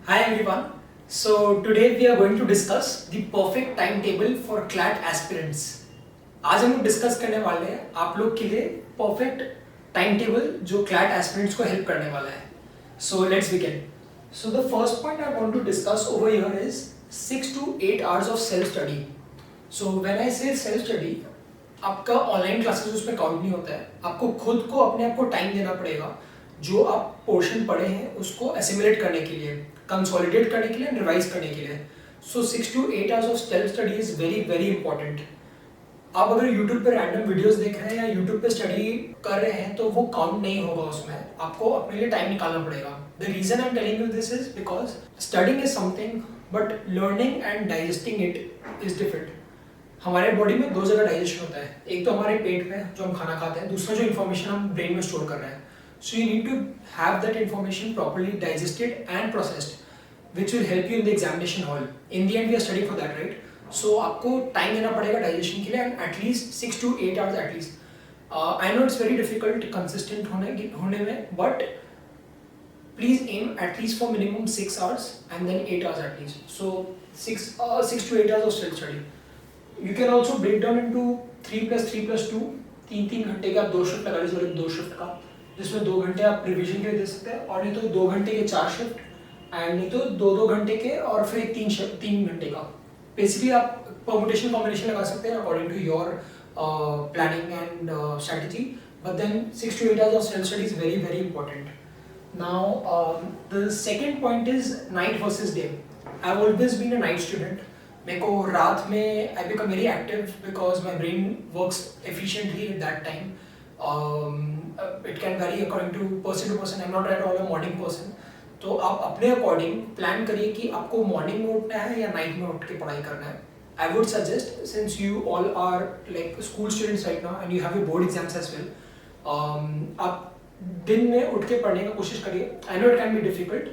Hi everyone. So today we are going to discuss the perfect timetable for CLAT aspirants. आज हम लोग discuss करने वाले हैं आप लोग के लिए परफेक्ट टाइम टेबल जो क्लैट एस्पिरेंट्स को हेल्प करने वाला है. So let's begin. So the first point I want to discuss over here is 6 to 8 hours of self study. So when I say self study, आपका online classes उसमें count नहीं होता है. आपको खुद को अपने आप को टाइम देना पड़ेगा जो आप पोर्शन पढ़े हैं उसको एसिमुलेट करने के लिए, कंसोलिडेट करने के लिए, रिवाइज करने के लिए. सो 6 to 8 hours of self study is very very important. आप अगर YouTube पे रैंडम वीडियोस देख रहे हैं या YouTube पे स्टडी कर रहे हैं तो वो काउंट नहीं होगा उसमें. आपको अपने लिए टाइम निकालना पड़ेगा. The reason I am telling you this is because studying is something but learning and digesting it is different. हमारे बॉडी में दो जगह डाइजेशन होता है. एक तो हमारे पेट में जो हम खाना खाते हैं, दूसरा जो इन्फॉर्मेशन हम ब्रेन में स्टोर कर रहे हैं. So you need to have that information properly digested and processed which will help you in the examination hall. In the end we are studying for that, right? So आपको time देना पड़ेगा digestion के लिए and at least 6 to 8 hours at least. I know it's very difficult consistent होने में, but please aim at least for minimum 6 hours and then 8 hours at least. So 6 to 8 hours of self study. You can also break down into 3 plus 3 plus 2. 3 घंटे का आप 2 shift लगा लीजिए, 2 shift का, जिसमें 2 घंटे आप रिविजन के लिए दे सकते हैं, और नहीं तो 2 घंटे के 4 शिफ्ट, एंड नहीं तो 2 घंटे के और फिर एक 3 घंटे का. बेसिकली आप परमुटेशन कॉम्बिनेशन लगा सकते हैं according to your planning and strategy. But then 6 to 8 hours of self study is very very important. Now the second point is night versus day. I have always been a night student. मेरे को रात में I become very active because my brain works efficiently at that time. It can vary according to person. I am not at all a morning person. तो आप अपने according plan करिए कि आपको मॉर्निंग में उठना है या नाइट में उठ के पढ़ाई करना है. I would suggest, since you all are like school students right now and you have your board exams as well, आप दिन में उठ के पढ़ने का कोशिश करिए. I know it can be difficult,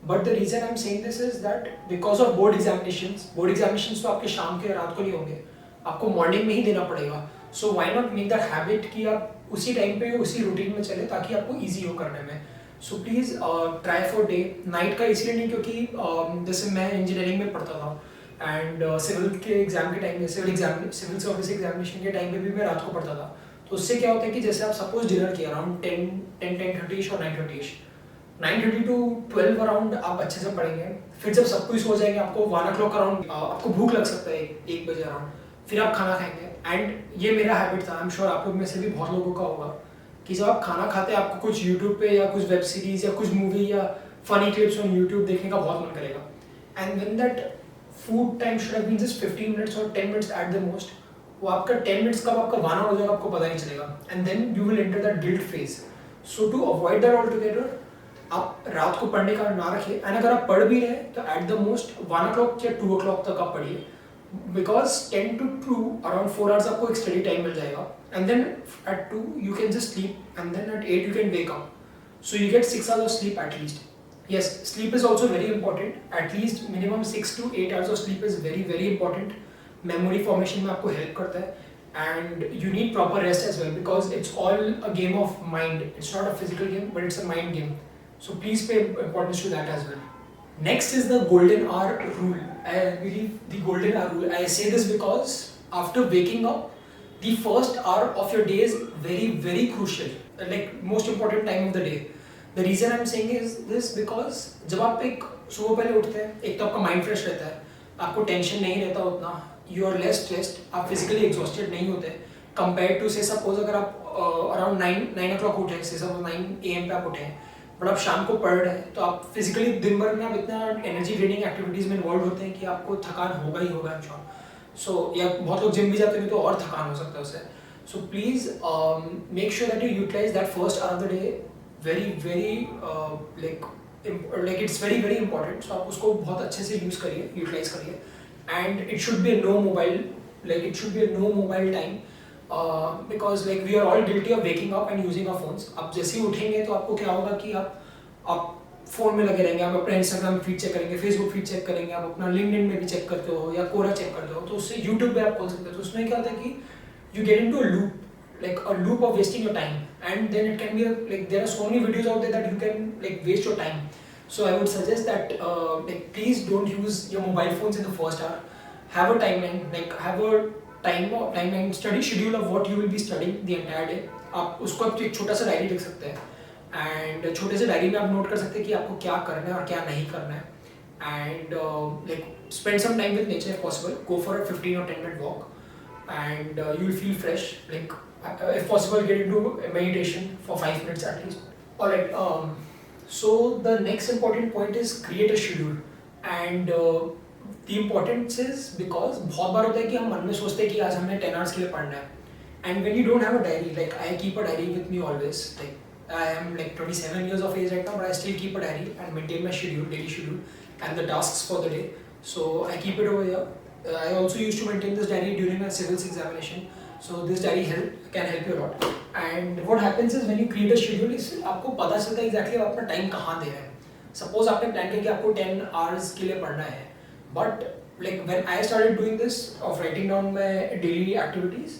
but the reason I am saying this is that because of board examinations तो आपके शाम के रात को नहीं होंगे, आपको मॉर्निंग में ही देना पड़ेगा. So why not make that habit कि आप उसी टाइम पे उसी रूटीन में चले ताकि आपको ईजी हो करने में. So please try for day. Night का इसलिए नहीं क्योंकि जैसे मैं इंजीनियरिंग में पढ़ता था एंड सिविल के एग्जाम के टाइम में, सिविल सर्विस एग्जामिनेशन के टाइम पे भी मैं रात को पढ़ता था. तो उससे क्या होता है कि जैसे आप सपोज डिनर किया अराउंड 10:30 और 9:30 to 12 अराउंड आप अच्छे से पढ़ेंगे. फिर जब सब कुछ हो जाएंगे, आपको 1 o'clock अराउंड आपको भूख लग सकता है 1 बजे अराउंड. फिर आप खाना खाएंगे. एंड ये मेरा हैबिट था, आई एम श्योर आप लोग में से भी बहुत लोगों का होगा कि जब आप खाना खाते हैं आपको कुछ यूट्यूब पे या कुछ वेब सीरीज या कुछ मूवी या फनी क्लिप्स ऑन यूट्यूब देखने का बहुत मन करेगा. And when that food time should have been just 15 minutes और 10 minutes एट द मोस्ट, वो आपका 10 minutes कब आपका 1 hour हो जाएगा आपको पता नहीं चलेगा. And then you will enter that guilt phase. So to avoid that altogether, आप रात को पढ़ने का ना रखिए. एंड अगर आप पढ़ भी रहे हैं तो एट द मोस्ट 1 o'clock या 2 o'clock तक आप पढ़िए, बिकॉज 10 to 2 अराउंड 4 hours आपको एक स्टडी टाइम मिल जाएगा. And then at 2 you can just sleep, and then at 8 you can wake up. So you get 6 hours of sleep at least. Yes, sleep is also very important. At least minimum 6 to 8 hours of sleep is very very important. Memory formation में आपको help करता है. And you need proper rest as well because it's all a game of mind. It's not a physical game, but it's a mind game. So please pay importance to that as well. Next is the golden hour rule. I believe the golden hour rule. I say this because after waking up, the first hour of your day is very very crucial, like most important time of the day. The reason I'm saying is this because जब आप एक सुबह पहले उठते हैं, एक तो आपका माइंड फ्रेश रहता है, आपको टेंशन नहीं रहता उतना, यू आर लेस स्ट्रेस्ड, आप फिजिकली एग्जॉस्टेड नहीं होते कंपेयर टू से सपोज अगर आप अराउंड 9 o'clock उठे, से सपोज 9 AM पे आप उठे हैं बट आप शाम को पढ़ रहे हैं, तो आप फिजिकली दिन भर में आप इतना एनर्जी ड्रेनिंग एक्टिविटीज़ में इन्वॉल्व होते हैं कि आपको थकान होगा ही होगा. I'm sure. सो या बहुत लोग जिम भी जाते हैं तो और थकान हो सकता है उससे. So please make sure that you utilize that first hour of the day very very like it's very very important. So आप उसको बहुत अच्छे से यूज़ करिए, यूटिलाइज करिए. And it should be no mobile, like it should be no mobile time because like we are all guilty of waking up and using our phones. आप जैसे ही उठेंगे तो आपको क्या होगा कि आप फ़ोन में लगे रहेंगे, आप अपना इंस्टाग्राम फीड चेक करेंगे, फेसबुक फीड चेक करेंगे, आप अपना लिंक्डइन में भी चेक करते हो या कोरा चेक करते हो, तो उससे यूट्यूब पे आप खोल सकते हो. तो उसमें क्या होता है कि you get into a loop, like a loop of wasting your time, and then it can be like there are so many videos out there that you can like waste your time. So I would suggest that like please don't use your mobile phones in the first hour. Have a timeline, like have a timeline study schedule of what you will be studying the entire day. आप उसको आप एक छोटा सा diary लिख सकते हैं and छोटे से डायरी में आप नोट कर सकते हैं कि आपको क्या करना है और क्या नहीं करना है and like spend some time with nature if possible. Go for a 15 or 10 minute walk and you will feel fresh. Like if possible, get into meditation for 5 minutes at least. All right. So the next important point is create a schedule. And the importance is because बहुत बार होता है कि हम मन में सोचते हैं कि आज हमने 10 hours के लिए पढ़ना है. And when you don't have a diary, like I keep a diary with me always. Like I am like 27 years of age right now, but I still keep a diary and maintain my schedule, daily schedule, and the tasks for the day. So I keep it over here. I also used to maintain this diary during my civils examination. So this diary can help you a lot. And what happens is when you create a schedule, इससे आपको पता चलता है exactly आप अपना time कहाँ दे रहे हैं. Suppose आपने प्लान किया कि आपको 10 hours के लिए पढ़ना है, but like when I started doing this of writing down my daily activities,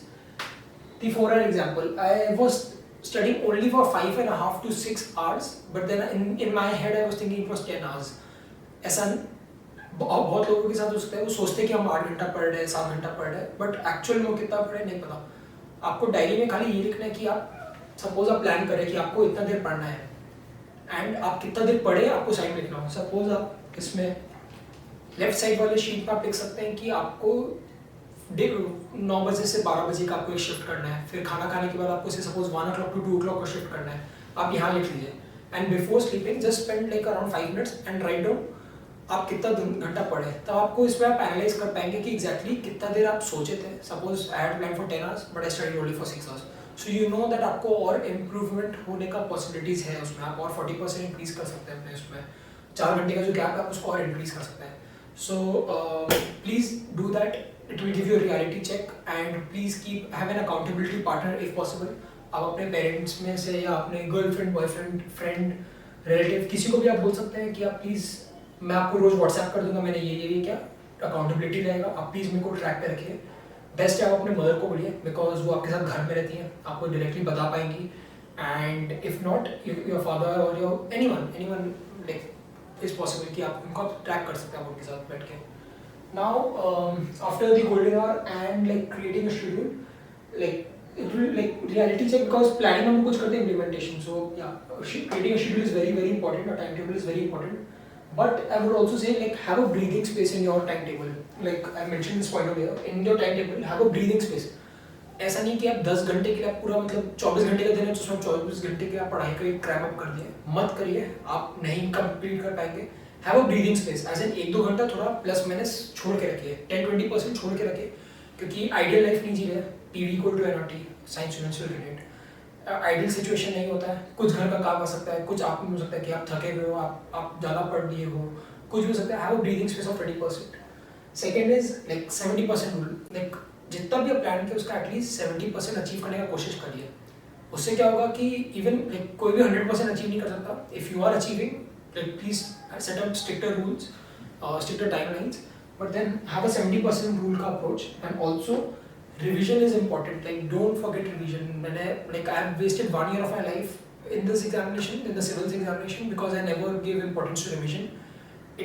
the 4-hour example, I was studying only for 5.5 to 6 hours, but then in my head I was thinking it was 10 hours. ऐसा बहुत लोगों के साथ हो सकता है, वो सोचते हैं कि हम 8 घंटा पढ़ रहे हैं, 7 घंटा पढ़ रहे हैं, बट एक्चुअल में कितना पढ़े नहीं पता. आपको डायरी में खाली ये लिखना है कि आप सपोज आप प्लान करें कि आपको इतना देर पढ़ना है एंड आप कितना देर पढ़े आपको साइड लिखना हो. सपोज आप इसमें लेफ्ट साइड वाले शीट पर आप लिख सकते हैं कि आपको 9 बजे से 12 बजे का आपको एक शिफ्ट करना है, फिर खाना खाने के बाद आपको इसे सपोज 1 o'clock to 2 o'clock का शिफ्ट करना है. आप यहाँ लिख लीजिए and before sleeping just spend like around 5 minutes and write down आप कितना घंटा पढ़े. तब आपको इसमें आप एनालाइज कर पाएंगे कि एग्जैक्टली कितना देर आप सोचे थे. Suppose I had plan for 10 hours but I studied only for 6 hours. So you know that आपको और इम्प्रूवमेंट होने का पॉसिबिलिटीज है उसमें. आप और 40% इंक्रीज कर सकते हैं अपने उसमें. 4 घंटे का जो गैप है आप उसको और इंक्रीज कर सकते हैं. So please do that. It will give you reality check and please keep have an accountability partner if possible. आप अपने पेरेंट्स में से या अपने गर्लफ्रेंड बॉयफ्रेंड फ्रेंड रिलेटिव किसी को भी आप बोल सकते हैं कि आप प्लीज़ मैं आपको रोज व्हाट्सएप कर दूंगा मैंने ये क्या अकाउंटेबिलिटी रहेगा. आप प्लीज़ मेरे को ट्रैक पे रखिए. बेस्ट है आप अपने मदर को बोलिए बिकॉज वो आपके साथ घर में रहती हैं, आपको डायरेक्टली बता पाएंगी. And if not your father और your anyone like is possible कि आप उनको ट्रैक कर सकते हैं आप उनके साथ बैठ के. Now after the golden hour and like creating a schedule, like it will like reality check because planning हम कुछ करते हैं implementation. So yeah, creating a schedule is very important. A timetable is very important. But I would also say like have a breathing space in your timetable. Like I mentioned this point over here. In your timetable have a breathing space. ऐसा नहीं कि आप 10 घंटे के लिए आप पूरा मतलब 24 घंटे का दिन है तो उसमें 24 घंटे के आप पढ़ाई का क्रैम अप कर दिए. मत करिए, आप नहीं कंप्लीट कर पाएंगे. Have a breathing space. As an 1-2 घंटा थोड़ा प्लस माइनस छोड़ के रखिए. 10-20% छोड़ के रखिए क्योंकि आइडियल लाइफ नहीं जी रहे. PV equal to nRT science students will relate. Ideal situation नहीं होता है. कुछ घर का काम आ सकता है, कुछ आप हो सकता है कि आप थके हुए हो, आप ज़्यादा पढ़ लिए हो, कुछ भी हो सकता है. Have a breathing space of 20%. Second is like 70% rule. Like जितना भी आप प्लान किया उसका एटलीस्ट 70% अचीव करने का कोशिश करिए. उससे क्या होगा कि इवन लाइक कोई भी 100% अचीव नहीं कर सकता. If you are achieving like please set up stricter rules, stricter timelines, but then have a 70% rule का approach. And also revision is important. Like don't forget revision. मैंने like I have wasted 1 year of my life in this examination, in the civils examination, because I never gave importance to revision.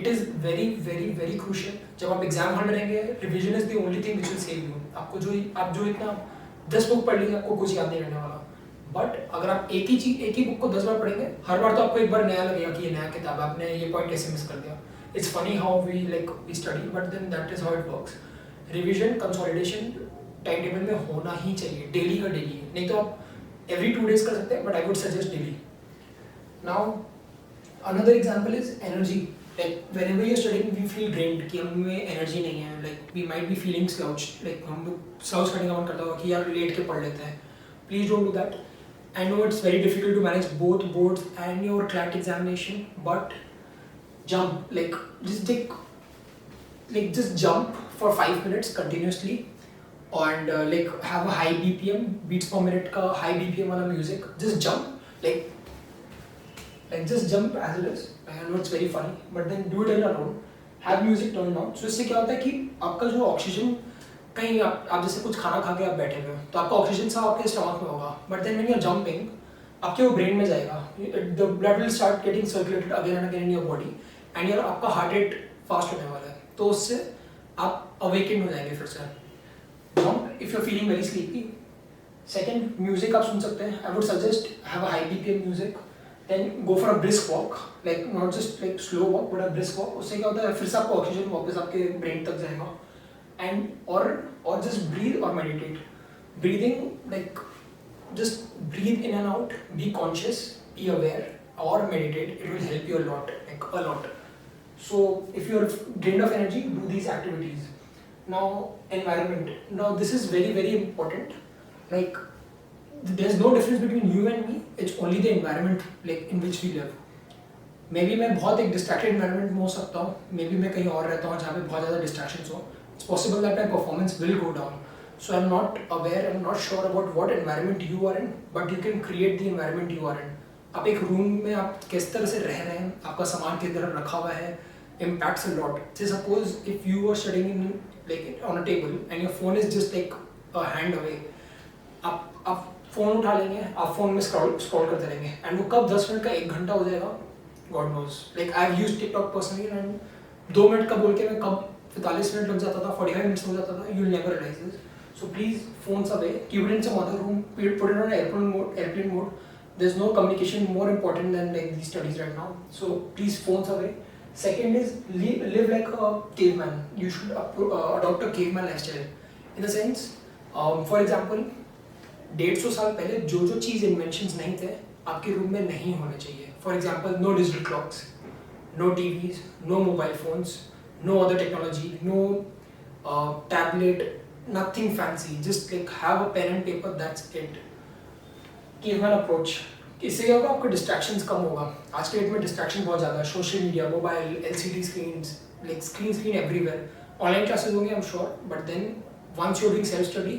It is very crucial. जब आप exam hall में रहेंगे, revision is the only thing which will save you. आपको जो इतना 10 book पढ़ लीजिए आपको कुछ याद नहीं रहने वाला. बट अगर आप एक ही बुक को 10 बार पढ़ेंगे, हर बार तो आपको एक बार नया लगेगा कि ये नया किताब है, आपने ये पॉइंट कैसे मिस कर दिया. It's funny how we study, but then that is how it works. Revision, consolidation time table में होना ही चाहिए. डेली का डेली, नहीं तो आप एवरी 2 days कर सकते हैं, but I would suggest daily. Now another example is energy. Like whenever you are studying we feel drained कि हम में एनर्जी नहीं है. Like we might be feeling slouch. Like हम लोग स्लाउच करने का मन करता होगा कि यार लेट के पढ़ लेते हैं. Please don't do that. I know it's very difficult to manage both boards and your CLAT examination, but jump like just jump for 5 minutes continuously and like have a high BPM, beats per minute का high BPM वाला music. Just jump like just jump as it is. I know it's very funny, but then do it alone. Have music turned on. So इससे क्या होता है कि आपका जो oxygen कहीं आप जैसे कुछ खाना खा के आप बैठे हुए हो तो आपका ऑक्सीजन सब आपके स्टमक में होगा. But then when you are jumping आपके वो ब्रेन में जाएगा, the blood will start getting circulated again and again in your body and यार आपका हार्ट रेट फास्ट होने वाला है, तो उससे आप अवेकेंड हो जाएंगे फिर से। If you are feeling very sleepy, second music आप सुन सकते हैं। I would suggest have a high BPM music, then go for a brisk walk, like not just like slow walk but a brisk walk. उससे क्या होता है फिर से आपको ऑक्सीजन वापस आपके ब्रेन तक जाएगा। एंड और जस्ट ब्रीथ और meditate. Breathing like just breathe in and out, be conscious, be aware, or meditate. It will help you a lot, like a lot. So if you're drained of energy, do these activities. Now environment, now this is very very important. Like there's no difference between you and me, it's only the environment like in which we live. Maybe मैं बहुत एक distracted environment में हो सकता हूँ, maybe मैं कहीं और रहता हूँ जहाँ पे बहुत ज़्यादा distractions हो. It's possible that my performance will go down. So I'm not aware, I'm not sure about what environment you are in, but you can create the environment you are in. आप एक room में आप किस तरह से रह रहे हैं, आपका सामान किस तरह रखा हुआ है, impacts a lot. Say suppose if you are studying in like on a table and your phone is just like a hand away, आप फोन उठा लेंगे, आप फोन में स्क्रॉल करते रहेंगे एंड वो कब 10 मिनट का 1 घंटा हो जाएगा, God knows. Like I have used TikTok personally and 2 minute का बोल के मैं कब 45 मिनट लग जाता था, 45 मिनट्स हो जाता था, you will never realise this. So please, phones away, keep it in some other room, put it on airplane mode. There's no communication more important than like these studies right now. So please, phones away. Second is live like a caveman. You should adopt a caveman lifestyle. In the sense, for example, 150 साल पहले जो चीज़ inventions नहीं थे आपके room में नहीं होने चाहिए। For example, no digital clocks, no TVs, no mobile phones, no other technology, no tablet. Nothing fancy, just like have a pen and paper, that's it. Caveman approach, इससे क्या होगा आपको डिस्ट्रैक्शंस कम होगा। आज के डेट में डिस्ट्रैक्शन बहुत ज़्यादा है, social media, mobile, LCD screens, like screen everywhere. Online classes होंगे I am sure, but then once you doing self study,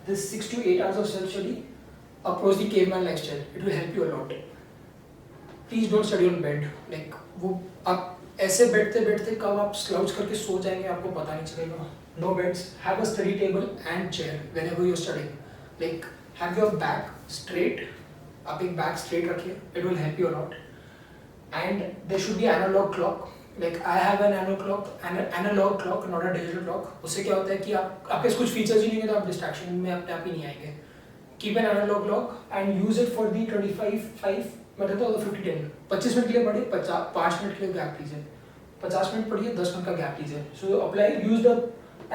this 6 to 8 hours of self study, approach the caveman lifestyle, it will help you a lot. Please don't study on bed, like वो आप ऐसे बैठते बैठते कब आप slouch करके सो जाएंगे आपको पता नहीं चलेगा। No beds, have a study table and chair whenever you're studying. Like have your back straight, आप एक back straight रखिए, it will help you a lot. And there should be analog clock. Like I have an analog clock, not a digital clock. उससे क्या होता है कि आपके कुछ features ही नहीं है तो आप distraction में अपने आप ही नहीं आएंगे। Keep an analog clock and use it for the 25-5 मतलब तो 50-10, 25 मिनट के लिए पढ़िए, 5 मिनट के लिए गैप लीजिए, 50 मिनट पढ़िए, 10 मिनट का गैप लीजिए। So apply, use the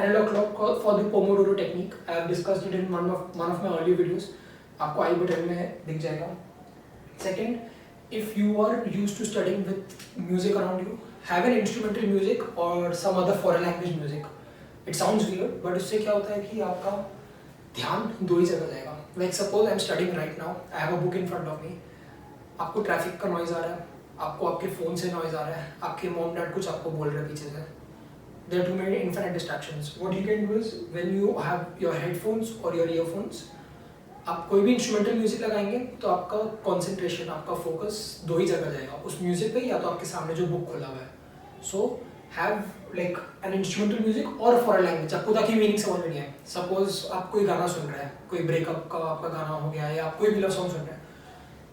analog clock for the Pomodoro technique. I have discussed it in one of my earlier videos. आपको आई बटन में दिख जाएगा। Second, if you are used to studying with music around you, have an instrumental music or some other foreign language music. It sounds weird, but उससे क्या होता है कि आपका ध्यान दो ही जगह जाएगा। Like suppose I'm studying right now, I have a book in front of me. आपको ट्रैफिक का नॉइज आ रहा है, आपको आपके फ़ोन से नॉइज आ रहा है, आपके मॉम डैड कुछ आपको बोल रहे हैं पीछे से। There are too many infinite distractions. What you can do is when you have your headphones or your earphones, आप कोई भी इंस्ट्रूमेंटल म्यूजिक लगाएंगे तो आपका कंसंट्रेशन, आपका फोकस दो ही जगह जाएगा, उस म्यूजिक पे या तो आपके सामने जो बुक खोला हुआ है। So have like an instrumental music और फॉरेन लैंग्वेज, आपको ताकि मीनिंग समझ में नहीं आए। सपोज आप कोई गाना सुन रहे हैं, कोई ब्रेकअप का आपका गाना हो गया या आप कोई भी लव सॉन्ग सुन रहे हैं,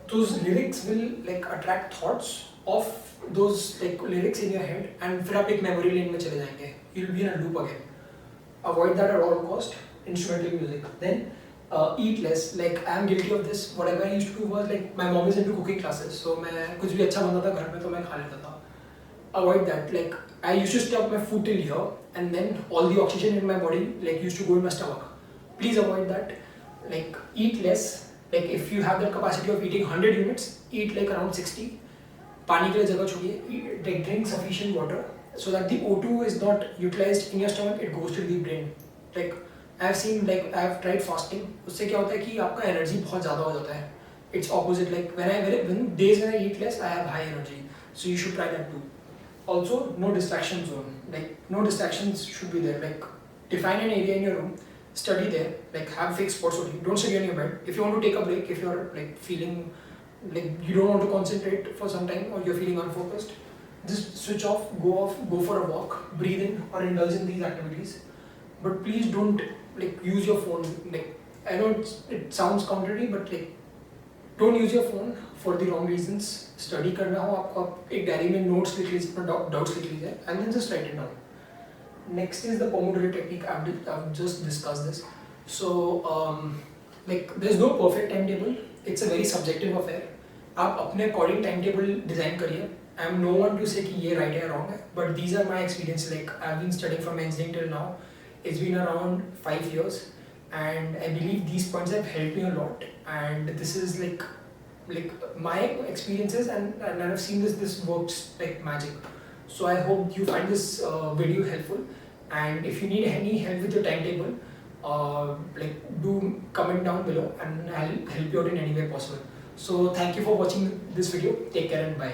तो lyrics will like attract thoughts of those like lyrics in your head and फिर आप एक memory lane में चले जाएंगे, you will be in a loop again. Avoid that at all cost. Instrumental music. Then eat less. Like I am guilty of this. Whatever I used to do was like my mom is into cooking classes, so मैं कुछ भी अच्छा बनता था घर में तो मैं खा लेता था. Avoid that. Like I used to stuff my food till here and then all the oxygen in my body like used to go in my stomach. Please avoid that. Like eat less. Like if you have the capacity of eating 100 units, eat like around 60. पानी के लिए जगह छोड़िए, drink sufficient water so that the O2 is not utilized in your stomach, it goes to the brain. Like I have seen, like I have tried fasting, उससे क्या होता है कि आपका एनर्जी बहुत ज़्यादा हो जाता है। It's opposite, like when days when I eat less, I have high energy. So you should try that too. Also, no distraction zone. Like no distractions should be there. Like define an area in your room, study there. Like have fixed spots only. Don't study on your bed. If you want to take a break, if you're like feeling like you don't want to concentrate for some time or you're feeling unfocused, just switch off, go for a walk, breathe in or indulge in these activities. But please don't like use your phone. Like I know it sounds contrary, but like don't use your phone for the wrong reasons. Study करना हो आपको, आप एक diary में notes लिख लीजिए, अपना doubts लिख लीजिए and then just write it down. Next is the Pomodoro technique. I've just discussed this. So, like, there's no perfect timetable. It's a very subjective affair. आप अपने according timetable design करिए. I'm no one to say कि ये right है या wrong है, but these are my experience. Like, I've been studying from engineering till now. It's been around 5 years, and I believe these points have helped me a lot. And this is like my experiences, and I've seen this works like magic. So I hope you find this video helpful, and if you need any help with your timetable, like do comment down below and I'll help you out in any way possible. So thank you for watching this video. Take care and bye.